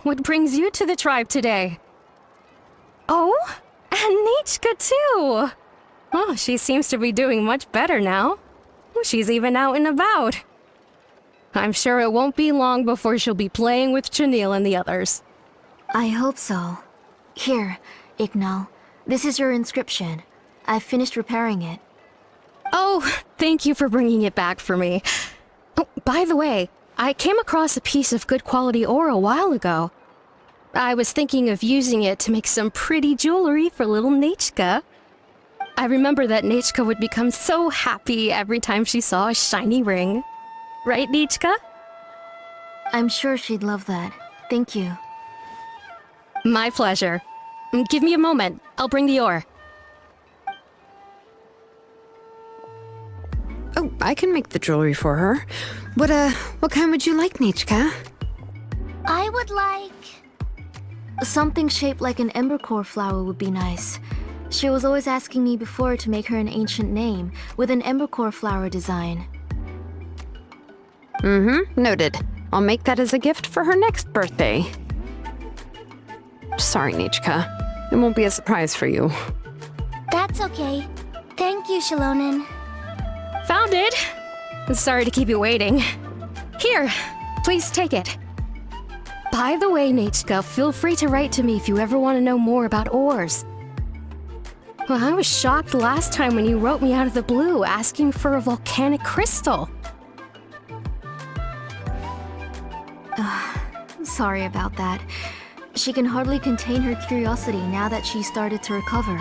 What brings you to the tribe today? Oh, and Nichka too! Oh, she seems to be doing much better now. She's even out and about. I'm sure it won't be long before she'll be playing with Chenille and the others. I hope so. Here, Ignal. This is your inscription. I've finished repairing it. Oh, thank you for bringing it back for me. Oh, by the way, I came across a piece of good quality ore a while ago. I was thinking of using it to make some pretty jewelry for little Nichka. I remember that Nichka would become so happy every time she saw a shiny ring. Right, Nichka? I'm sure she'd love that. Thank you. My pleasure. Give me a moment. I'll bring the ore. Oh, I can make the jewelry for her. What kind would you like, Nichka? I would like... something shaped like an embercore flower would be nice. She was always asking me before to make her an ancient name with an embercore flower design. Noted. I'll make that as a gift for her next birthday. Sorry, Nichka. It won't be a surprise for you. That's okay. Thank you, Xilonen. Found it! Sorry to keep you waiting. Here, please take it. By the way, Nichka, feel free to write to me if you ever want to know more about ores. Well, I was shocked last time when you wrote me out of the blue asking for a volcanic crystal. Sorry about that. She can hardly contain her curiosity now that she's started to recover.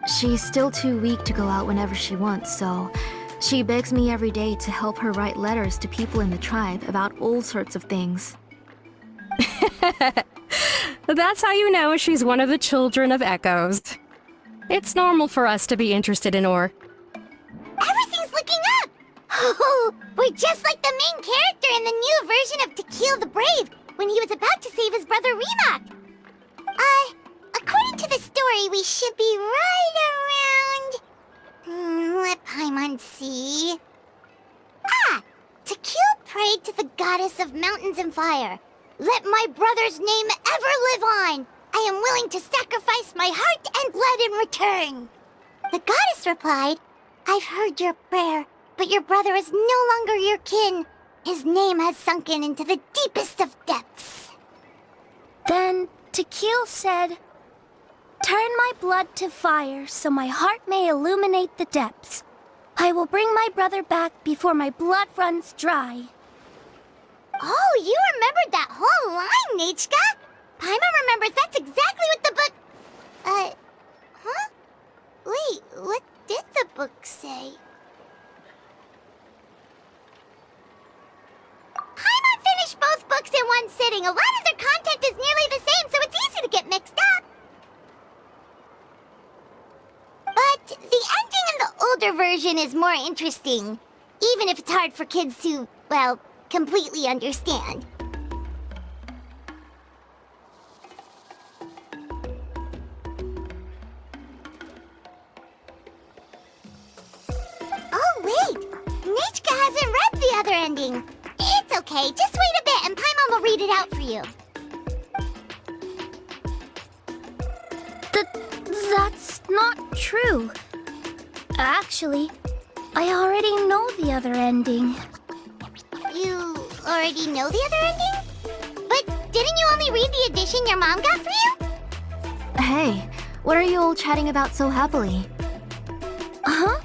She's still too weak to go out whenever she wants, so she begs me every day to help her write letters to people in the tribe about all sorts of things. That's how you know she's one of the children of Echoes. It's normal for us to be interested in ore. Everything's looking up! Oh, we're just like the main character in the new version of To Kill the Brave, when he was about to save his brother Rimac. According to the story, we should be right around... let Paimon see... To Kill prayed to the goddess of mountains and fire. Let my brother's name ever live on! I am willing to sacrifice my heart and blood in return. The goddess replied, I've heard your prayer, but your brother is no longer your kin. His name has sunken into the deepest of depths. Then Tequil said, Turn my blood to fire so my heart may illuminate the depths. I will bring my brother back before my blood runs dry. Oh, you remembered that whole line, Nichka! Paimon remembers that's exactly what the book... huh? Wait, what did the book say? Paimon finished both books in one sitting. A lot of their content is nearly the same, so it's easy to get mixed up. But the ending in the older version is more interesting, even if it's hard for kids to, well, completely understand. Oh, wait! Nichka hasn't read the other ending. It's okay, just wait a bit and Paimon will read it out for you. That's not true. Actually, I already know the other ending. You already know the other ending? But didn't you only read the edition your mom got for you? Hey, what are you all chatting about so happily? Huh?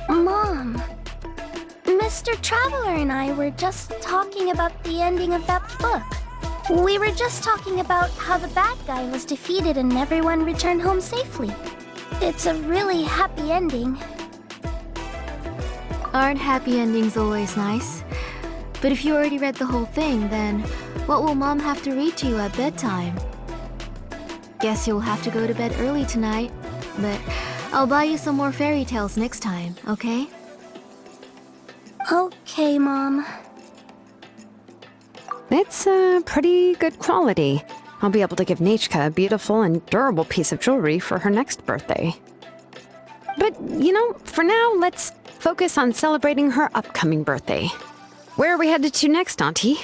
Mom, Mr. Traveler and I were just talking about the ending of that book. We were just talking about how the bad guy was defeated and everyone returned home safely. It's a really happy ending. Aren't happy endings always nice? But if you already read the whole thing, then what will Mom have to read to you at bedtime? Guess you'll have to go to bed early tonight, but I'll buy you some more fairy tales next time, okay? Okay, Mom. It's pretty good quality. I'll be able to give Nichka a beautiful and durable piece of jewelry for her next birthday. But, for now, let's focus on celebrating her upcoming birthday. Where are we headed to next, Auntie?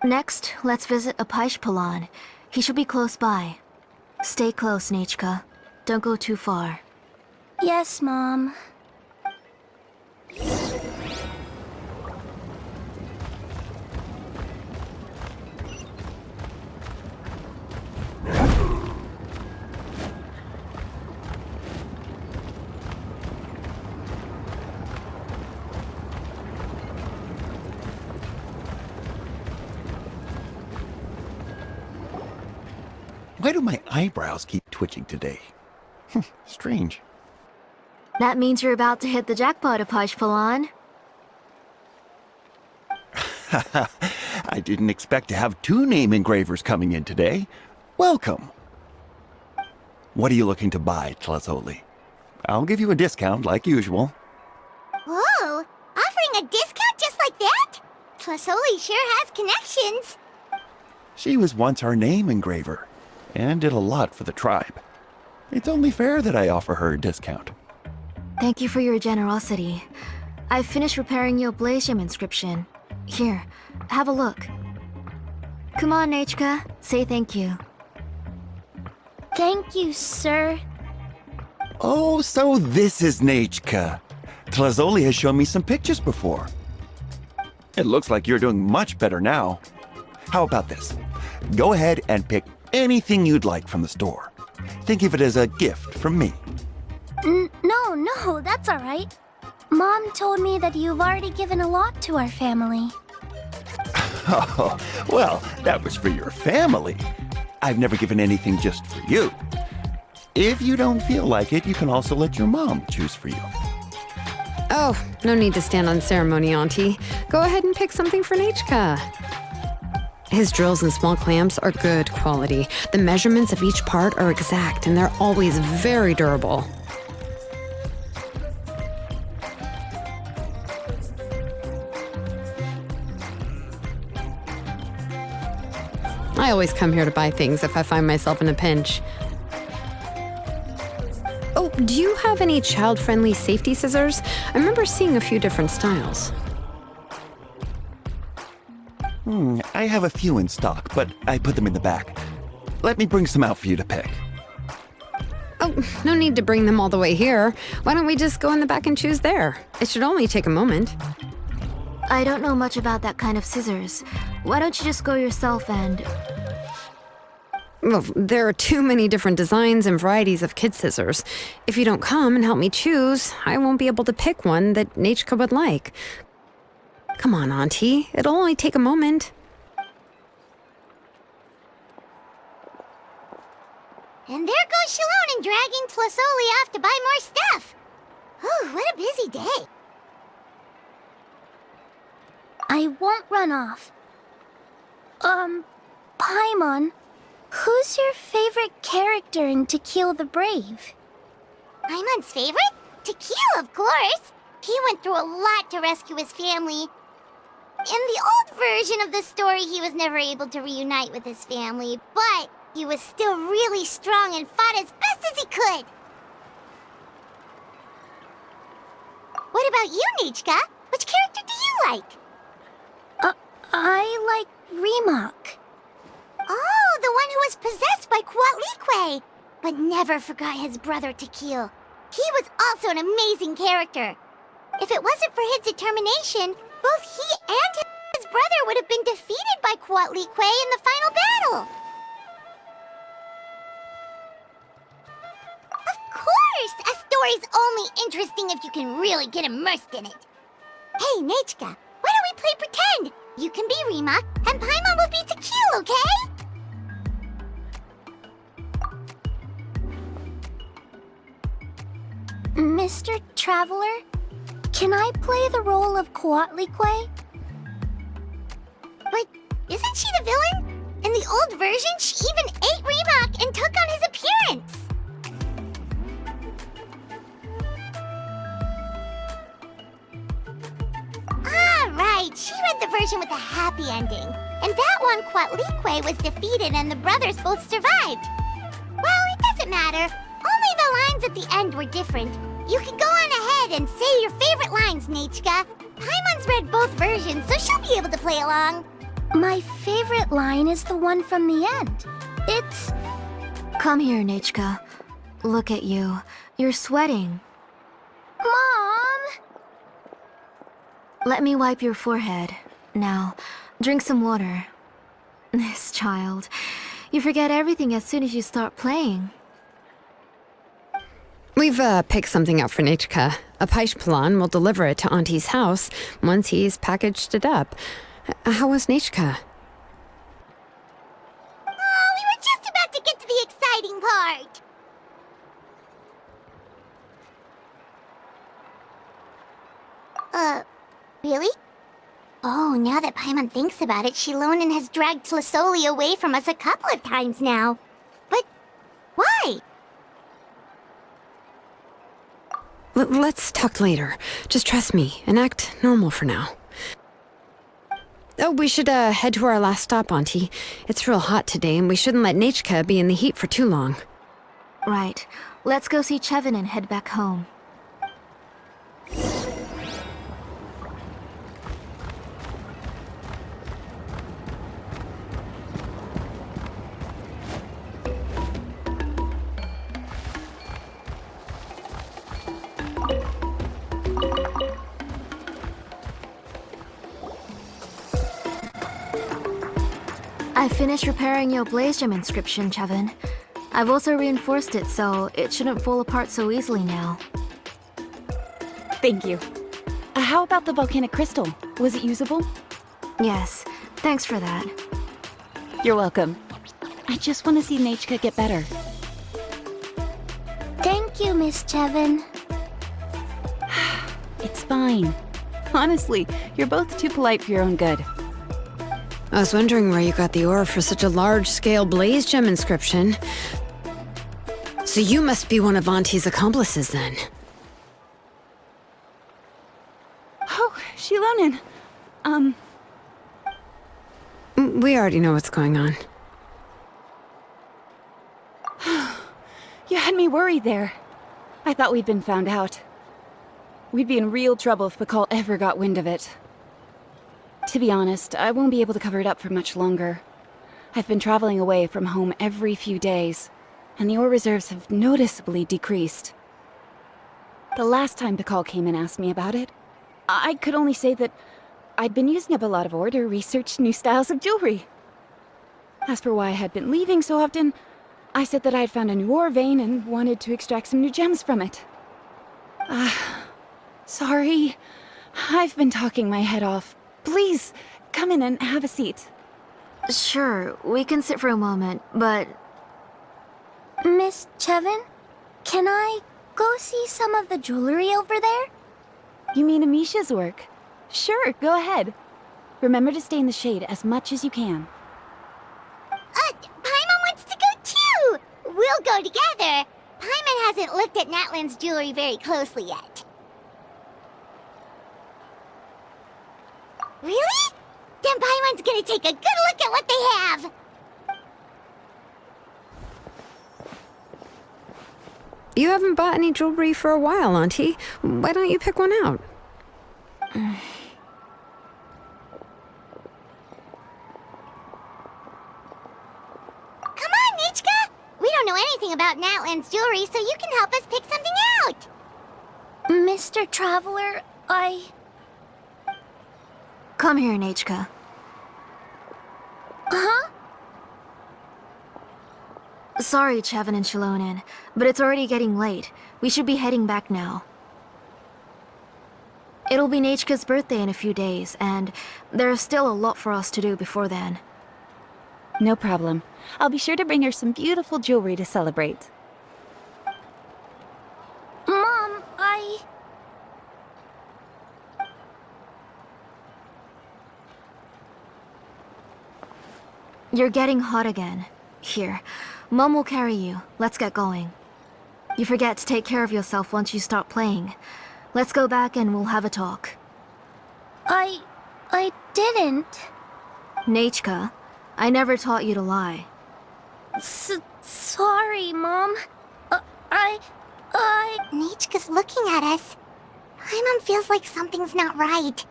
Next, let's visit Apishpalan. He should be close by. Stay close, Nechka. Don't go too far. Yes, Mom. Why do my eyebrows keep twitching today? Strange. That means you're about to hit the jackpot, Apishpalan. I didn't expect to have 2 name engravers coming in today. Welcome. What are you looking to buy, Tlazoli? I'll give you a discount like usual. Whoa! Offering a discount just like that? Tlasoli sure has connections. She was once our name engraver and did a lot for the tribe. It's only fair that I offer her a discount. Thank you for your generosity. I've finished repairing your Blasium inscription. Here, have a look. Come on, Nechka. Say thank you. Thank you, sir. Oh, so this is Nechka. Tlazoli has shown me some pictures before. It looks like you're doing much better now. How about this? Go ahead and pick anything you'd like from the store. Think of it as a gift from me. No, that's all right. Mom told me that you've already given a lot to our family. Oh, well, that was for your family. I've never given anything just for you. If you don't feel like it, you can also let your mom choose for you. Oh, no need to stand on ceremony, Auntie. Go ahead and pick something for Nechka. His drills and small clamps are good quality. The measurements of each part are exact, and they're always very durable. I always come here to buy things if I find myself in a pinch. Oh, do you have any child-friendly safety scissors? I remember seeing a few different styles. I have a few in stock, but I put them in the back. Let me bring some out for you to pick. Oh, no need to bring them all the way here. Why don't we just go in the back and choose there? It should only take a moment. I don't know much about that kind of scissors. Why don't you just go yourself and... Well, there are too many different designs and varieties of kid scissors. If you don't come and help me choose, I won't be able to pick one that Nechka would like. Come on, Auntie. It'll only take a moment. And there goes Xilonen dragging Tlasoli off to buy more stuff. Ooh, what a busy day. I won't run off. Paimon, who's your favorite character in To Kill the Brave? Paimon's favorite? To Kill, of course. He went through a lot to rescue his family. In the old version of the story, he was never able to reunite with his family, but he was still really strong and fought as best as he could. What about you, Nechka? Which character do you like? I like Remak. Oh, the one who was possessed by Kuatlique, but never forgot his brother Tequil. He was also an amazing character. If it wasn't for his determination, both he and his brother would have been defeated by Kuatlique in the final battle. Of course! A story's only interesting if you can really get immersed in it. Hey, Nechka, why don't we play pretend? You can be Remak, and Paimon will be Tequil, okay? Mr. Traveler, can I play the role of Kuatlique? But isn't she the villain? In the old version, she even ate Remak and took on his appearance. Ah, right. She read the version with a happy ending. And that one, Kuatlique was defeated and the brothers both survived. Well, it doesn't matter. Only the lines at the end were different. You can go on ahead and say your favorite lines, Nechka. Paimon's read both versions, so she'll be able to play along. My favorite line is the one from the end. It's... Come here, Nechka. Look at you. You're sweating. Mom! Let me wipe your forehead. Now, drink some water. This child. You forget everything as soon as you start playing. We've picked something up for Nechka. A Paishpalan will deliver it to Auntie's house once he's packaged it up. How was Nechka? Oh, we were just about to get to the exciting part. Really? Oh, now that Paimon thinks about it, Xilonen has dragged Tlisoli away from us a couple of times now. But why? Let's talk later. Just trust me and act normal for now. Oh, we should head to our last stop, Auntie. It's real hot today, and we shouldn't let Nechka be in the heat for too long. Right. Let's go see Chevin and head back home. I finished repairing your blaze gem inscription, Chevin. I've also reinforced it so it shouldn't fall apart so easily now. Thank you. How about the volcanic crystal? Was it usable? Yes, thanks for that. You're welcome. I just want to see Nechka get better. Thank you, Miss Chevin. It's fine. Honestly, you're both too polite for your own good. I was wondering where you got the ore for such a large-scale blaze gem inscription. So you must be one of Auntie's accomplices, then. Oh, Xilonen. We already know what's going on. You had me worried there. I thought we'd been found out. We'd be in real trouble if Pakal ever got wind of it. To be honest, I won't be able to cover it up for much longer. I've been traveling away from home every few days, and the ore reserves have noticeably decreased. The last time Pakal came and asked me about it, I could only say that I'd been using up a lot of ore to research new styles of jewelry. As for why I had been leaving so often, I said that I had found a new ore vein and wanted to extract some new gems from it. Sorry. I've been talking my head off. Please, come in and have a seat. Sure, we can sit for a moment, but... Miss Chevin, can I go see some of the jewelry over there? You mean Amisha's work? Sure, go ahead. Remember to stay in the shade as much as you can. Paimon wants to go too! We'll go together. Paimon hasn't looked at Natlan's jewelry very closely yet. Really? Then Paimon's gonna take a good look at what they have! You haven't bought any jewelry for a while, Auntie. Why don't you pick one out? Come on, Nechka! We don't know anything about Natlan's jewelry, so you can help us pick something out! Mr. Traveler, Come here, Nechka. Huh? Sorry, Chevin and Xilonen, but it's already getting late. We should be heading back now. It'll be Nechka's birthday in a few days, and there's still a lot for us to do before then. No problem. I'll be sure to bring her some beautiful jewelry to celebrate. Mom, You're getting hot again. Here, Mom will carry you. Let's get going. You forget to take care of yourself once you start playing. Let's go back and we'll have a talk. I didn't. Nechka, I never taught you to lie. Sorry, Mom. Nechka's looking at us. Paimon feels like something's not right.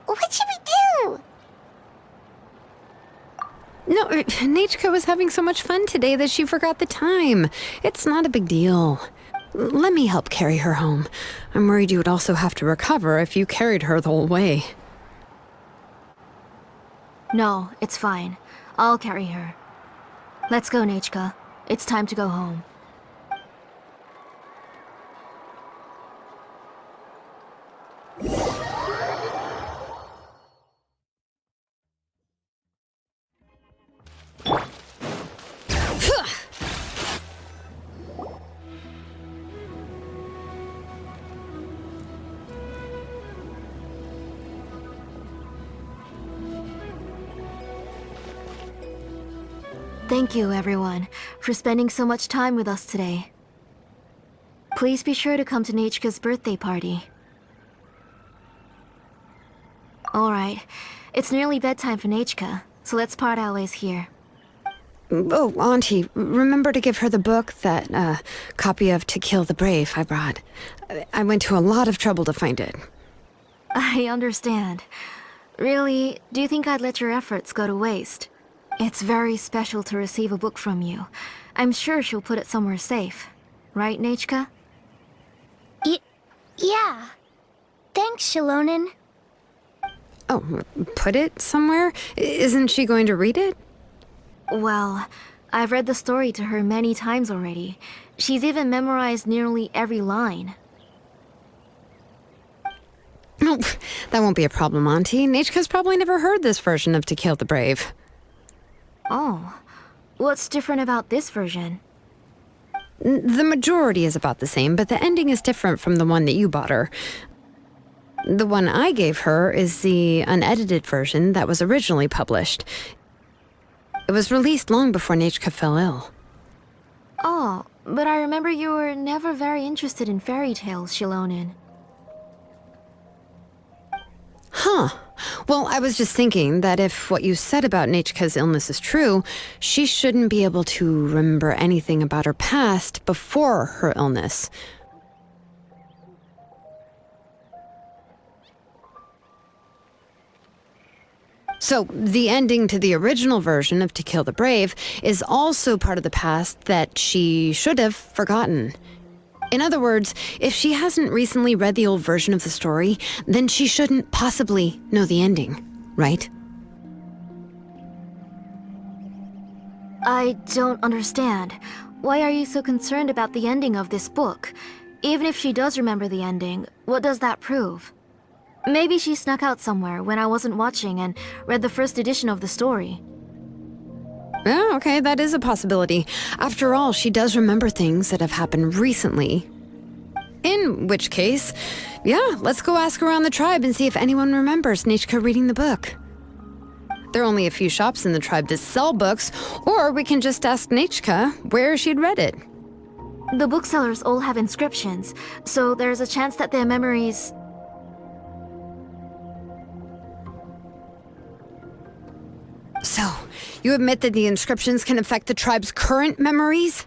What should we do? No, Nechka was having so much fun today that she forgot the time. It's not a big deal. Let me help carry her home. I'm worried you would also have to recover if you carried her the whole way. No, it's fine. I'll carry her. Let's go, Nechka. It's time to go home. Thank you, everyone, for spending so much time with us today. Please be sure to come to Nechka's birthday party. Alright, it's nearly bedtime for Nechka, so let's part our ways here. Oh, Auntie, remember to give her the book, that copy of To Kill the Brave I brought. I went to a lot of trouble to find it. I understand. Really, do you think I'd let your efforts go to waste? It's very special to receive a book from you. I'm sure she'll put it somewhere safe. Right, Nechka? Yeah. Thanks, Xilonen. Oh, put it somewhere? Isn't she going to read it? Well, I've read the story to her many times already. She's even memorized nearly every line. Oh, that won't be a problem, Auntie. Nechka's probably never heard this version of To Kill the Brave. Oh, what's different about this version? The majority is about the same, but the ending is different from the one that you bought her. The one I gave her is the unedited version that was originally published. It was released long before Nechka fell ill. Oh, but I remember you were never very interested in fairy tales, Xilonen. Huh. Well, I was just thinking that if what you said about Nechka's illness is true, she shouldn't be able to remember anything about her past before her illness. So, the ending to the original version of To Kill the Brave is also part of the past that she should have forgotten. In other words, if she hasn't recently read the old version of the story, then she shouldn't possibly know the ending, right? I don't understand. Why are you so concerned about the ending of this book? Even if she does remember the ending, what does that prove? Maybe she snuck out somewhere when I wasn't watching and read the first edition of the story. Yeah, okay, that is a possibility. After all, she does remember things that have happened recently. In which case, yeah, let's go ask around the tribe and see if anyone remembers Nechka reading the book. There are only a few shops in the tribe that sell books, or we can just ask Nechka where she'd read it. The booksellers all have inscriptions, so there's a chance that their memories... So, you admit that the inscriptions can affect the tribe's current memories?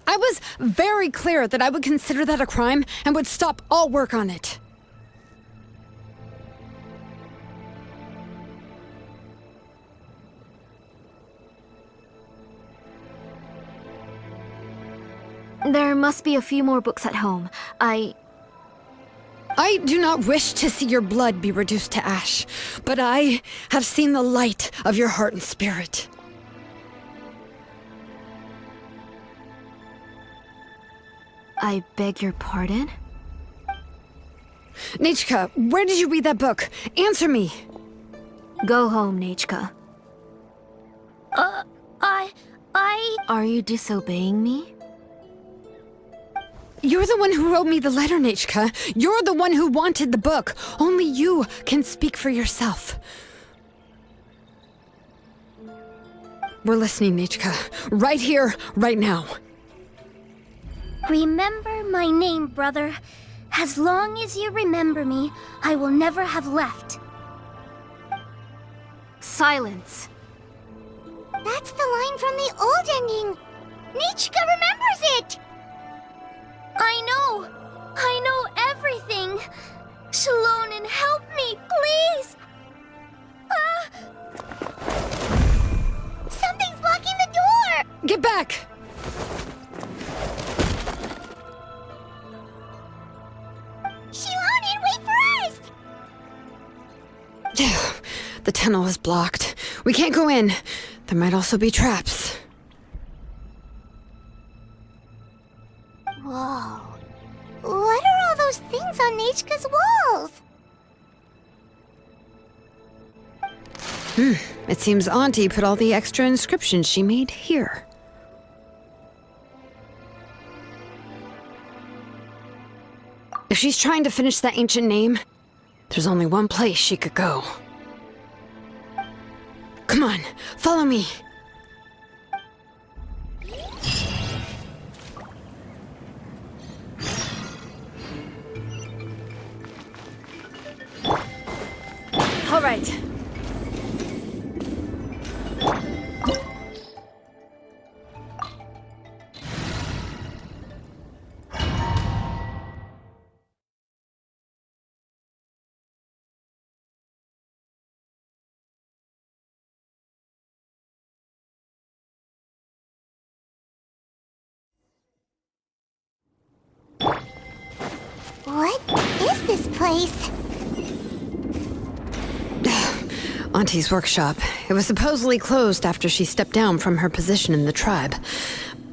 I was very clear that I would consider that a crime and would stop all work on it. There must be a few more books at home. I do not wish to see your blood be reduced to ash, but I have seen the light of your heart and spirit. I beg your pardon? Nechka, where did you read that book? Answer me! Go home, Nechka. Are you disobeying me? You're the one who wrote me the letter, Nechka. You're the one who wanted the book. Only you can speak for yourself. We're listening, Nechka. Right here, right now. Remember my name, brother. As long as you remember me, I will never have left. Silence. That's the line from the old ending. Nichka remembers it! I know everything. Xilonen, help me, please! Something's blocking the door! Get back! Xilonen, wait for us! The tunnel is blocked. We can't go in. There might also be traps. Whoa. What are all those things on Nichka's walls? It seems Auntie put all the extra inscriptions she made here. If she's trying to finish that ancient name, there's only one place she could go. Come on, follow me. All right. What is this place? Auntie's workshop. It was supposedly closed after she stepped down from her position in the tribe.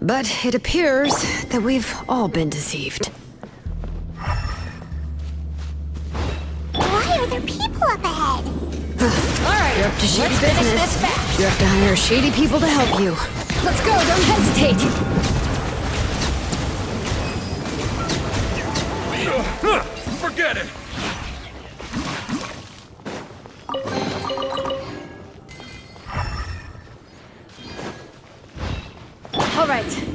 But it appears that we've all been deceived. Why are there people up ahead? Alright, you're up to shady business. You have to hire shady people to help you. Let's go, don't hesitate! Forget it! All right.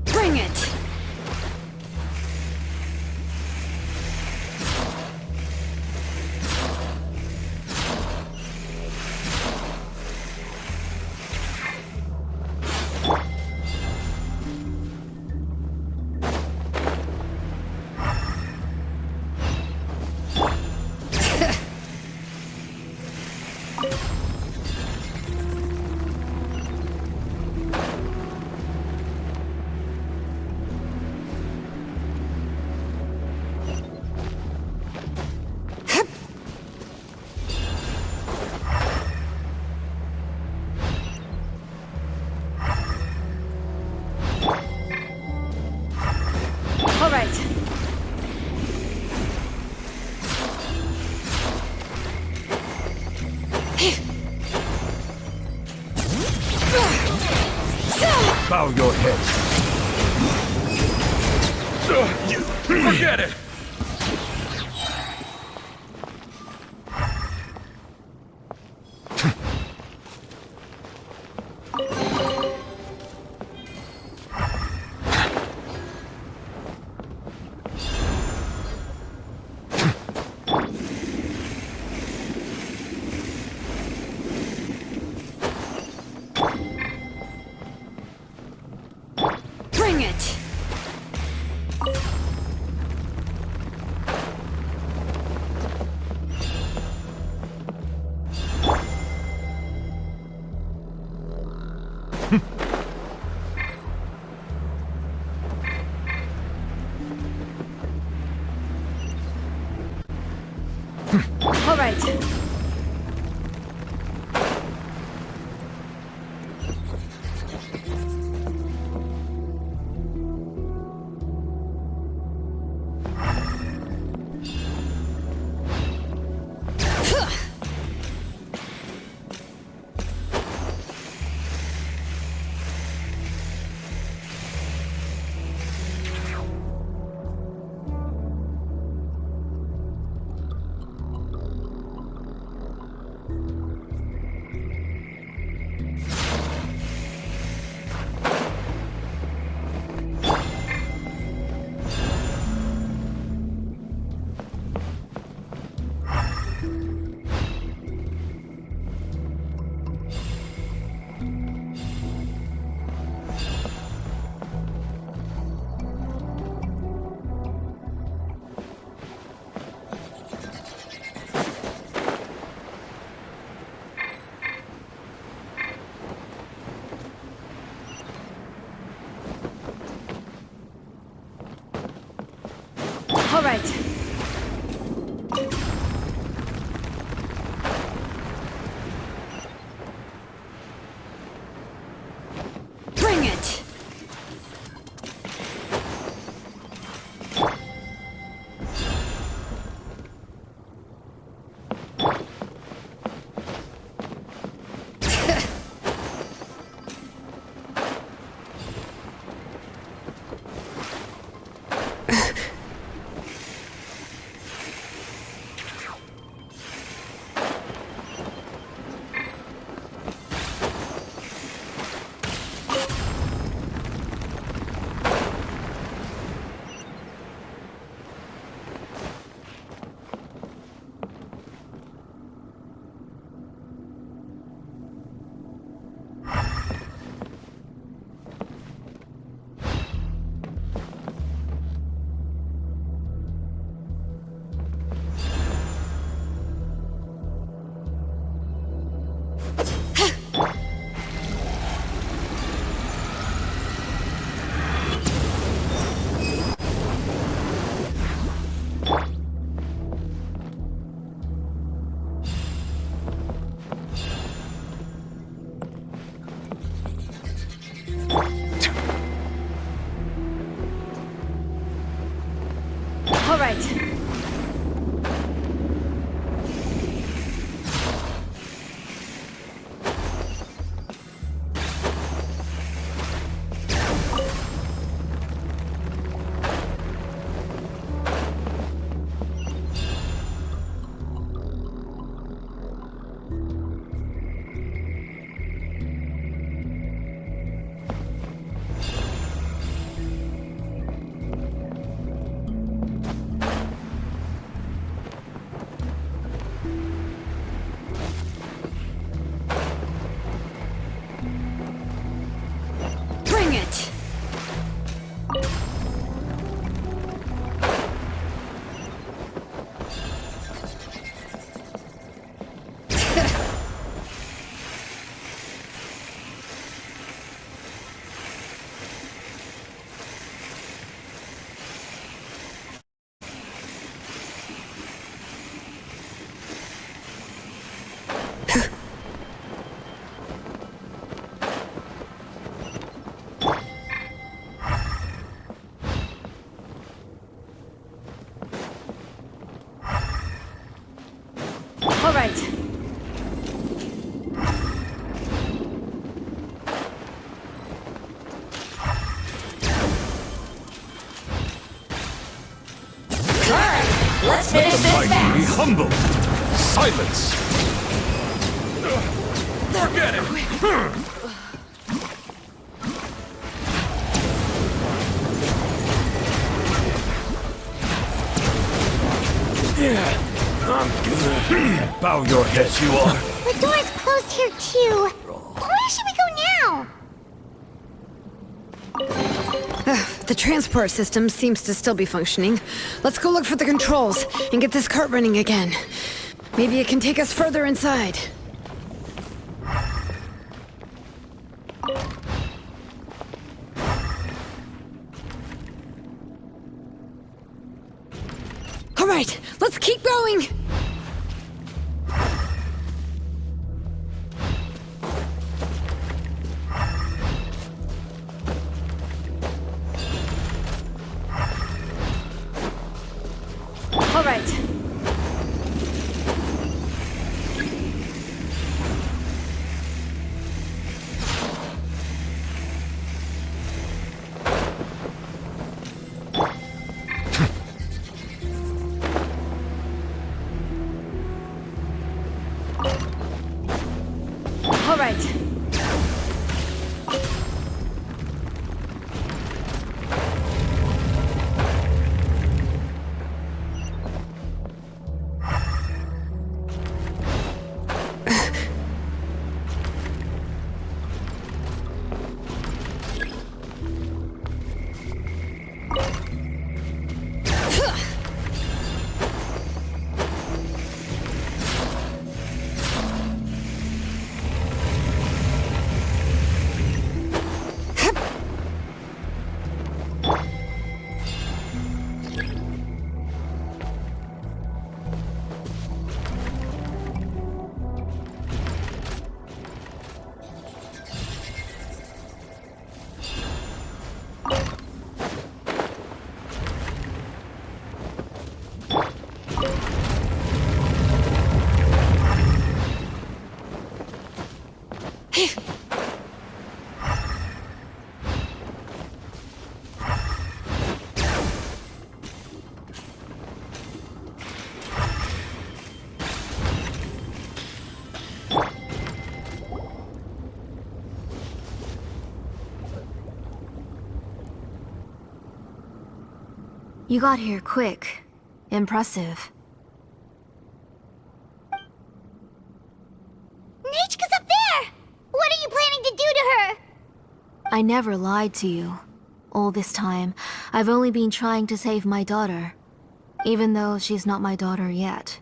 Bring it. All right. Bow your head. Forget it! Bring it. All right. right. Bring it! All right. Let's finish this Be fast. humble. Silence. Forget it. Yeah, I'm good. Bow your head, you are. The door's closed here too. Where should we go now? The transport system seems to still be functioning. Let's go look for the controls and get this cart running again. Maybe it can take us further inside. All right, let's keep going! All right. All right. You got here quick. Impressive. Nechka's up there! What are you planning to do to her? I never lied to you. All this time, I've only been trying to save my daughter. Even though she's not my daughter yet.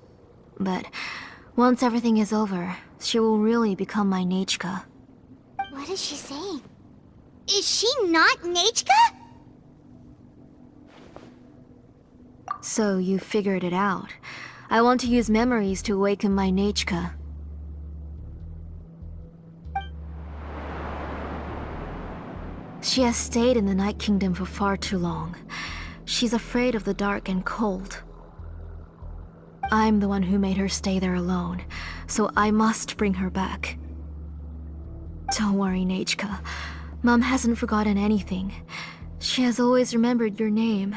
But once everything is over, she will really become my Nechka. What is she saying? Is she not Nechka? So you figured it out. I want to use memories to awaken my Nechka. She has stayed in the Night Kingdom for far too long. She's afraid of the dark and cold. I'm the one who made her stay there alone, so I must bring her back. Don't worry, Nechka. Mom hasn't forgotten anything. She has always remembered your name.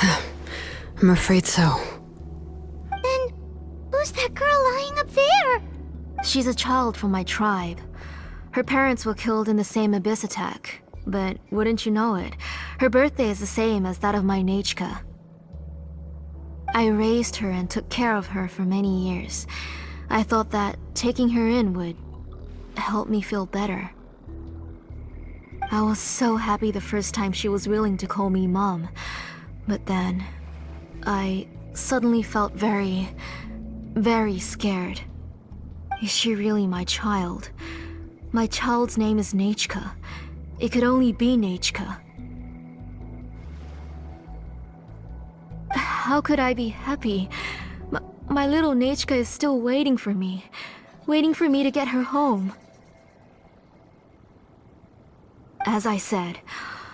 I'm afraid so. Then, who's that girl lying up there? She's a child from my tribe. Her parents were killed in the same abyss attack. But wouldn't you know it, her birthday is the same as that of my Nechka. I raised her and took care of her for many years. I thought that taking her in would help me feel better. I was so happy the first time she was willing to call me Mom. But then, I suddenly felt very, very scared. Is she really my child? My child's name is Nechka. It could only be Nechka. How could I be happy? My little Nechka is still waiting for me to get her home. As I said,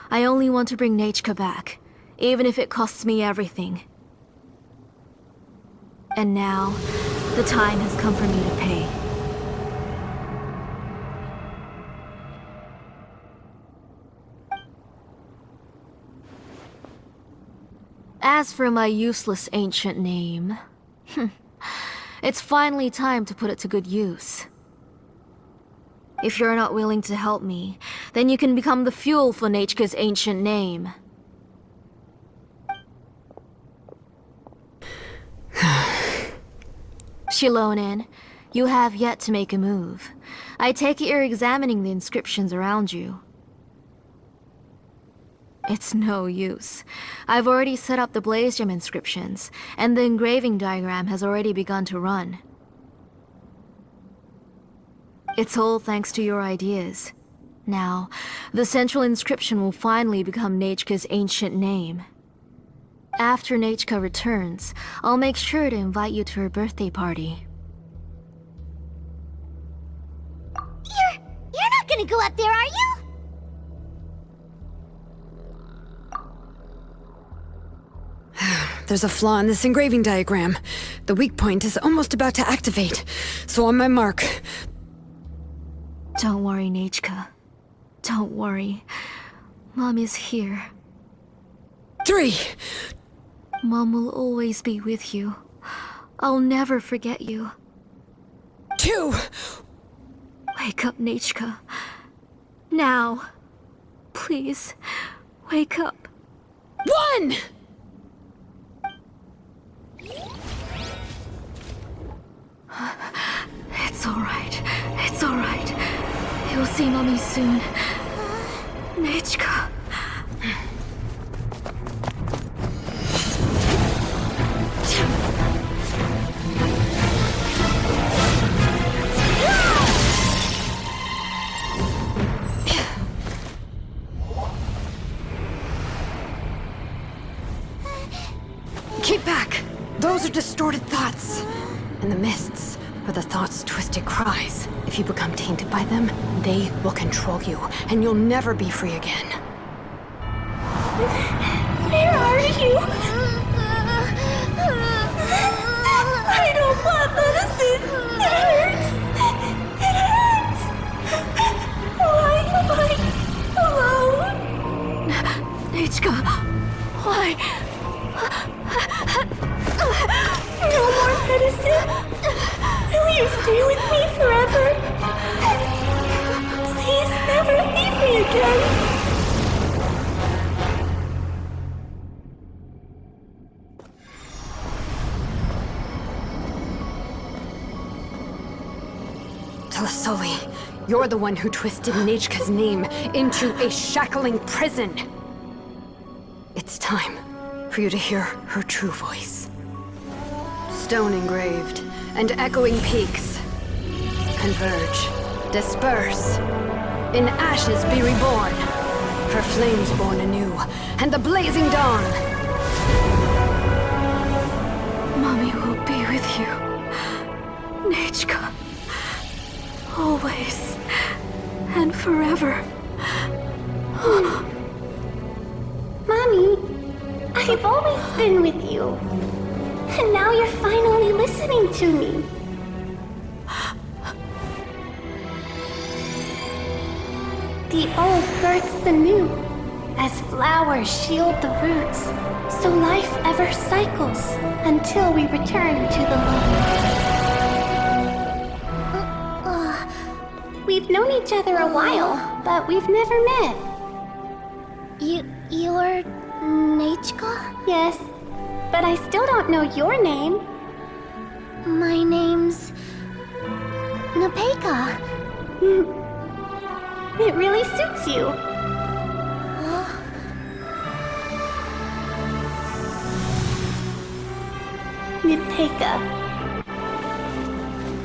I only want to bring Nechka back, even if it costs me everything. And now, the time has come for me to pay. As for my useless ancient name, it's finally time to put it to good use. If you're not willing to help me, then you can become the fuel for Nechka's ancient name. Xilonen, you have yet to make a move. I take it you're examining the inscriptions around you. It's no use. I've already set up the blaze gem inscriptions, and the engraving diagram has already begun to run. It's all thanks to your ideas. Now, the central inscription will finally become Nechka's ancient name. After Nechka returns, I'll make sure to invite you to her birthday party. You're not gonna go up there, are you? There's a flaw in this engraving diagram. The weak point is almost about to activate. So on my mark. Don't worry, Nechka. Don't worry. Mom is here. 3! Mom will always be with you. I'll never forget you. 2! Wake up, Nechka. Now. Please, wake up. 1! It's alright. It's alright. You'll see Mommy soon. Nechka. Keep back! Those are distorted thoughts. And the mists are the thoughts' twisted cries. If you become tainted by them, they will control you, and you'll never be free again. Where are you? I don't want medicine. It hurts. It hurts. Why am I alone? Nechka, why? No more medicine. Will you stay with me forever? Please never leave me again. Telasoli, you're the one who twisted Nechka's name into a shackling prison. It's time for you to hear her true voice. Stone engraved and echoing peaks converge, disperse, in ashes be reborn, for flames born anew, and the blazing dawn. Mommy will be with you. Nechka. Always. And forever. I've always been with you. And now you're finally listening to me. The old hurts the new, as flowers shield the roots, so life ever cycles until we return to the moon. We've known each other a while, but we've never met. You're Nechka? Yes, but I still don't know your name. My name's Nepeka. It really suits you. Nepeka,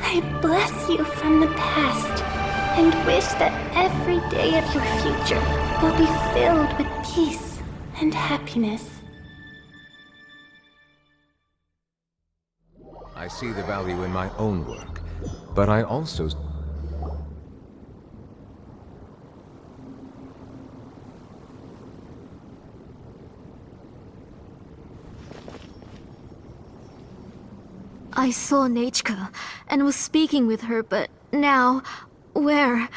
I bless you from the past and wish that every day of your future will be filled with peace and happiness. I see the value in my own work, but I also... I saw Nechka and was speaking with her, but now, where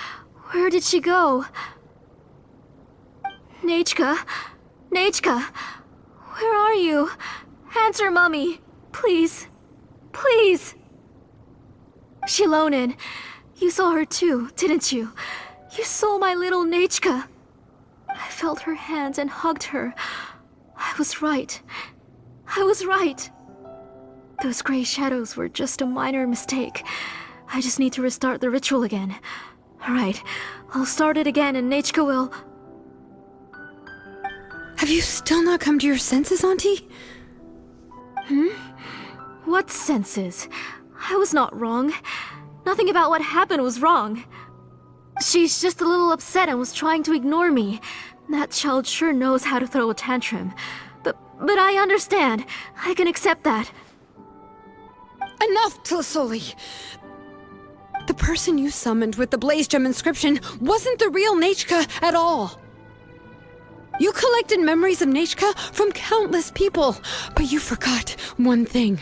did she go? Nechka? Nechka? Where are you? Answer, Mummy. Please. Please. Xilonen, you saw her too, didn't you? You saw my little Nechka. I felt her hands and hugged her. I was right. I was right. Those gray shadows were just a minor mistake. I just need to restart the ritual again. Alright, I'll start it again and Nechka will... Have you still not come to your senses, Auntie? What senses? I was not wrong. Nothing about what happened was wrong. She's just a little upset and was trying to ignore me. That child sure knows how to throw a tantrum. But I understand. I can accept that. Enough, Tlisoli! The person you summoned with the Blaze Gem inscription wasn't the real Nechka at all. You collected memories of Nechka from countless people, but you forgot one thing.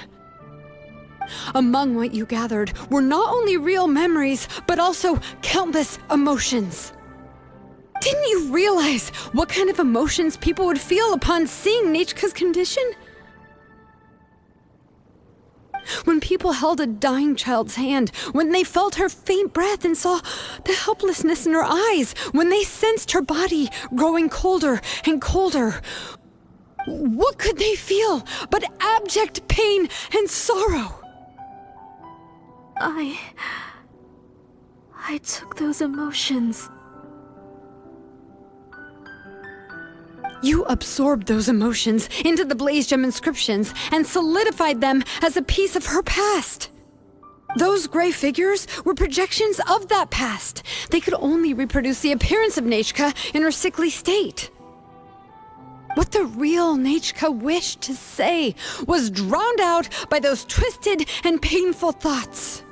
Among what you gathered were not only real memories, but also countless emotions. Didn't you realize what kind of emotions people would feel upon seeing Nechka's condition? When people held a dying child's hand, when they felt her faint breath and saw the helplessness in her eyes, when they sensed her body growing colder and colder, what could they feel but abject pain and sorrow? I took those emotions. You absorbed those emotions into the Blaze Gem inscriptions and solidified them as a piece of her past. Those gray figures were projections of that past. They could only reproduce the appearance of Nechka in her sickly state. What the real Nechka wished to say was drowned out by those twisted and painful thoughts.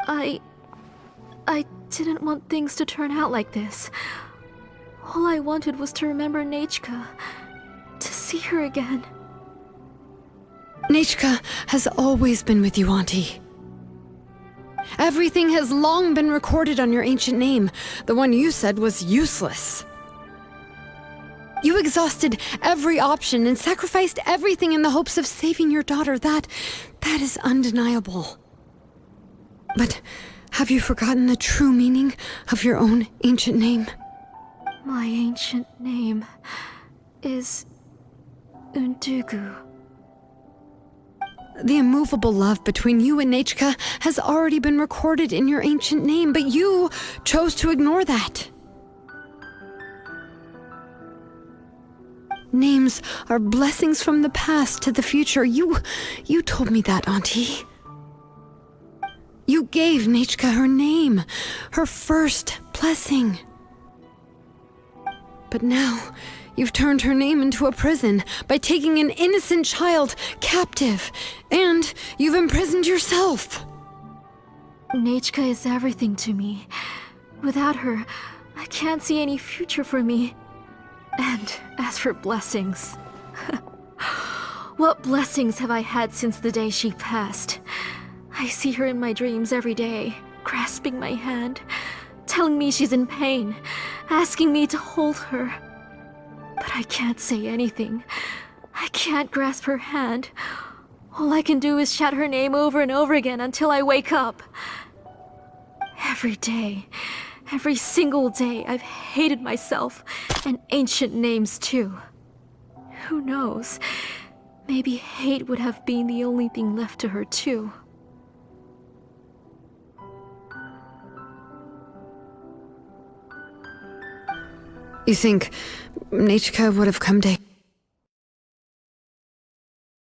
I didn't want things to turn out like this. All I wanted was to remember Nechka, to see her again. Nechka has always been with you, Auntie. Everything has long been recorded on your ancient name, the one you said was useless. You exhausted every option and sacrificed everything in the hopes of saving your daughter. That is undeniable. But have you forgotten the true meaning of your own ancient name? My ancient name is Undugu. The immovable love between you and Nechka has already been recorded in your ancient name, but you chose to ignore that. Names are blessings from the past to the future. You told me that, Auntie. You gave Nechka her name, her first blessing. But now, you've turned her name into a prison by taking an innocent child captive, and you've imprisoned yourself. Nechka is everything to me. Without her, I can't see any future for me. And as for blessings, What blessings have I had since the day she passed? I see her in my dreams every day, grasping my hand, telling me she's in pain, asking me to hold her. But I can't say anything. I can't grasp her hand. All I can do is shout her name over and over again until I wake up. Every day, every single day, I've hated myself, and ancient names too. Who knows? Maybe hate would have been the only thing left to her too. You think Nichka would have come to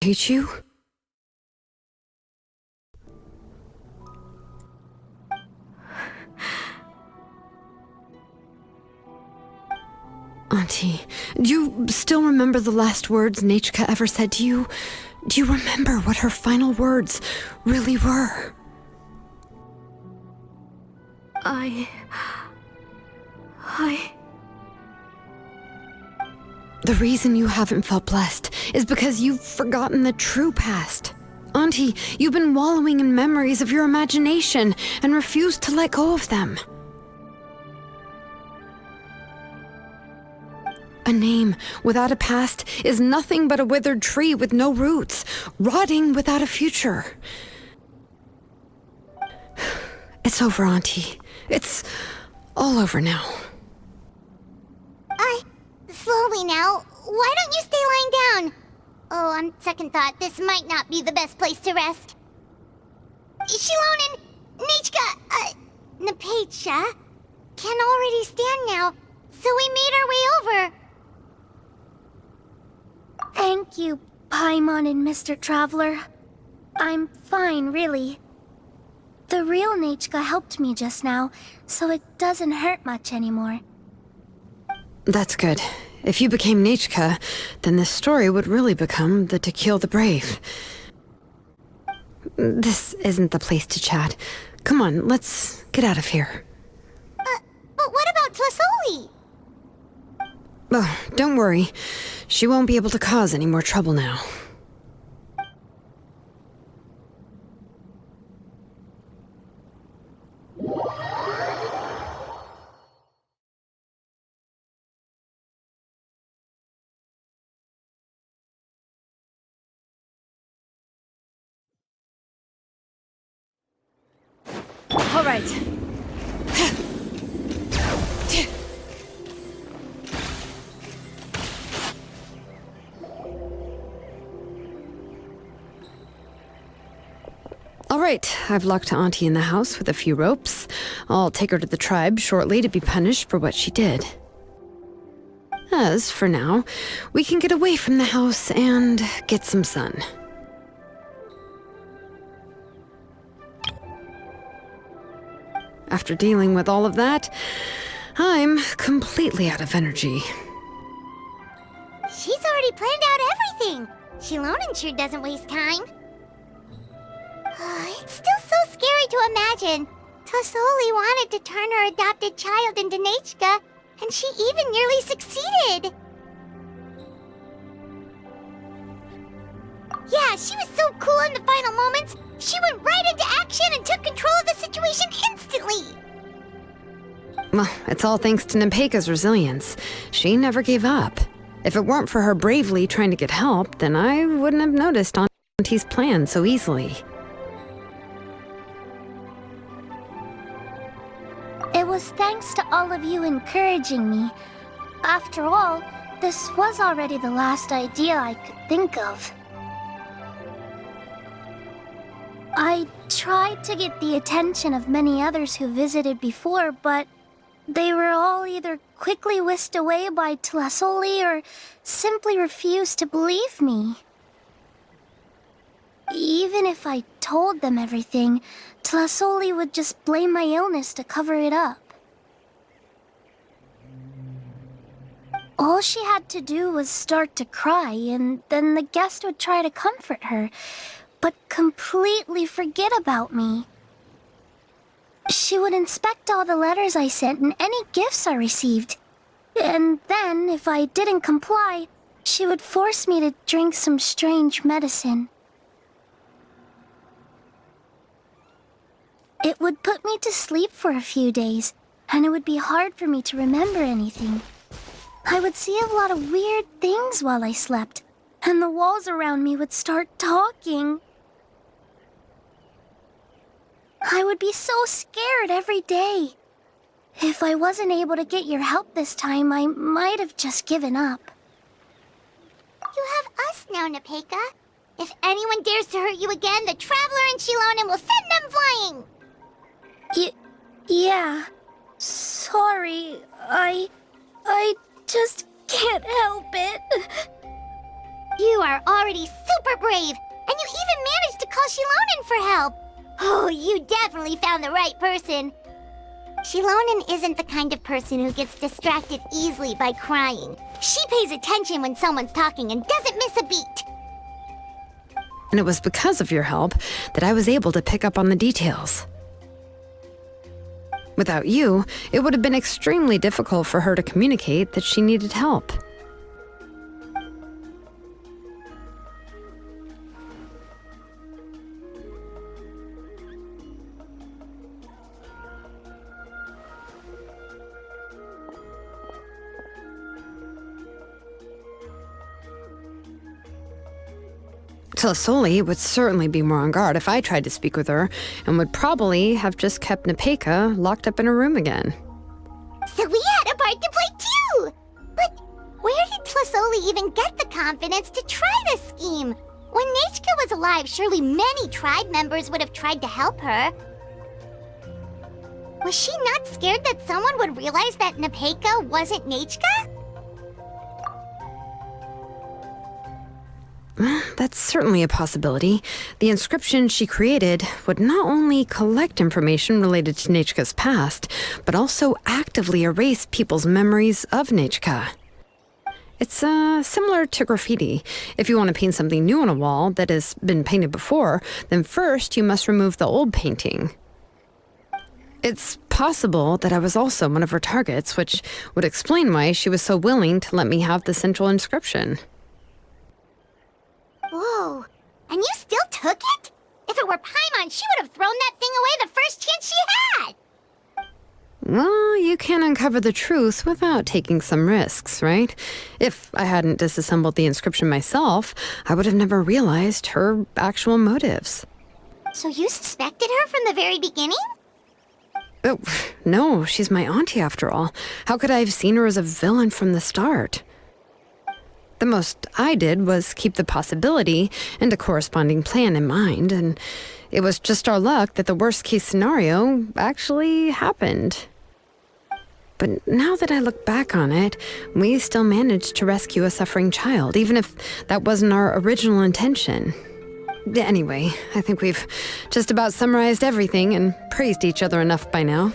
hate you? Auntie, do you still remember the last words Nichka ever said to you? Do you remember what her final words really were? The reason you haven't felt blessed is because you've forgotten the true past. Auntie, you've been wallowing in memories of your imagination and refused to let go of them. A name without a past is nothing but a withered tree with no roots, rotting without a future. It's over, Auntie. It's all over now. Slowly now. Why don't you stay lying down? Oh, on second thought, this might not be the best place to rest. Xilonen, Nichka, Napecha can already stand now, so we made our way over. Thank you, Paimon and Mr. Traveler. I'm fine, really. The real Nichka helped me just now, so it doesn't hurt much anymore. That's good. If you became Nichka, then this story would really become the To Kill the Brave. This isn't the place to chat. Come on, let's get out of here. But what about Tlasoli? Oh, don't worry. She won't be able to cause any more trouble now. All right. All right, I've locked Auntie in the house with a few ropes. I'll take her to the tribe shortly to be punished for what she did. As for now, we can get away from the house and get some sun. After dealing with all of that, I'm completely out of energy. She's already planned out everything. Xilonen sure doesn't waste time. It's still so scary to imagine. Tlasoli wanted to turn her adopted child into Nichka, and she even nearly succeeded. Yeah, she was so cool in the final moments. She went right into action and took control of the situation instantly. Well, it's all thanks to Nempeka's resilience. She never gave up. If it weren't for her bravely trying to get help, then I wouldn't have noticed Auntie's plan so easily. It was thanks to all of you encouraging me. After all, this was already the last idea I could think of. I tried to get the attention of many others who visited before, but they were all either quickly whisked away by Tlasoli or simply refused to believe me. Even if I told them everything, Tlasoli would just blame my illness to cover it up. All she had to do was start to cry, and then the guest would try to comfort her, but completely forget about me. She would inspect all the letters I sent and any gifts I received. And then, if I didn't comply, she would force me to drink some strange medicine. It would put me to sleep for a few days, and it would be hard for me to remember anything. I would see a lot of weird things while I slept, and the walls around me would start talking. I would be so scared every day. If I wasn't able to get your help this time, I might have just given up. You have us now, Nepeka. If anyone dares to hurt you again, the Traveler and Xilonen will send them flying! Yeah. Sorry, I just can't help it. You are already super brave, and you even managed to call Xilonen for help. Oh, you definitely found the right person. Xilonen isn't the kind of person who gets distracted easily by crying. She pays attention when someone's talking and doesn't miss a beat. And it was because of your help that I was able to pick up on the details. Without you, it would have been extremely difficult for her to communicate that she needed help. Tlasoli would certainly be more on guard if I tried to speak with her, and would probably have just kept Nepeka locked up in her room again. So we had a part to play too! But where did Tlasoli even get the confidence to try this scheme? When Nechka was alive, surely many tribe members would have tried to help her. Was she not scared that someone would realize that Nepeka wasn't Nechka? That's certainly a possibility. The inscription she created would not only collect information related to Nechka's past, but also actively erase people's memories of Nechka. It's similar to graffiti. If you want to paint something new on a wall that has been painted before, then first you must remove the old painting. It's possible that I was also one of her targets, which would explain why she was so willing to let me have the central inscription. Whoa, and you still took it? If it were Paimon, she would have thrown that thing away the first chance she had! Well, you can uncover the truth without taking some risks, right? If I hadn't disassembled the inscription myself, I would have never realized her actual motives. So you suspected her from the very beginning? Oh, no, she's my auntie after all. How could I have seen her as a villain from the start? The most I did was keep the possibility and a corresponding plan in mind, and it was just our luck that the worst-case scenario actually happened. But now that I look back on it, we still managed to rescue a suffering child, even if that wasn't our original intention. Anyway, I think we've just about summarized everything and praised each other enough by now.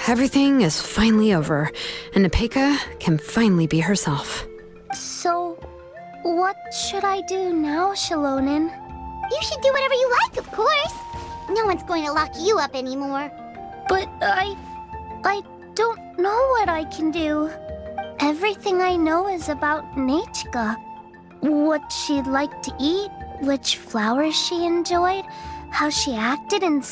Everything is finally over, and Nepeka can finally be herself. So, what should I do now, Xilonen? You should do whatever you like, of course. No one's going to lock you up anymore. But I don't know what I can do. Everything I know is about Nechka. What she liked to eat, which flowers she enjoyed, how she acted in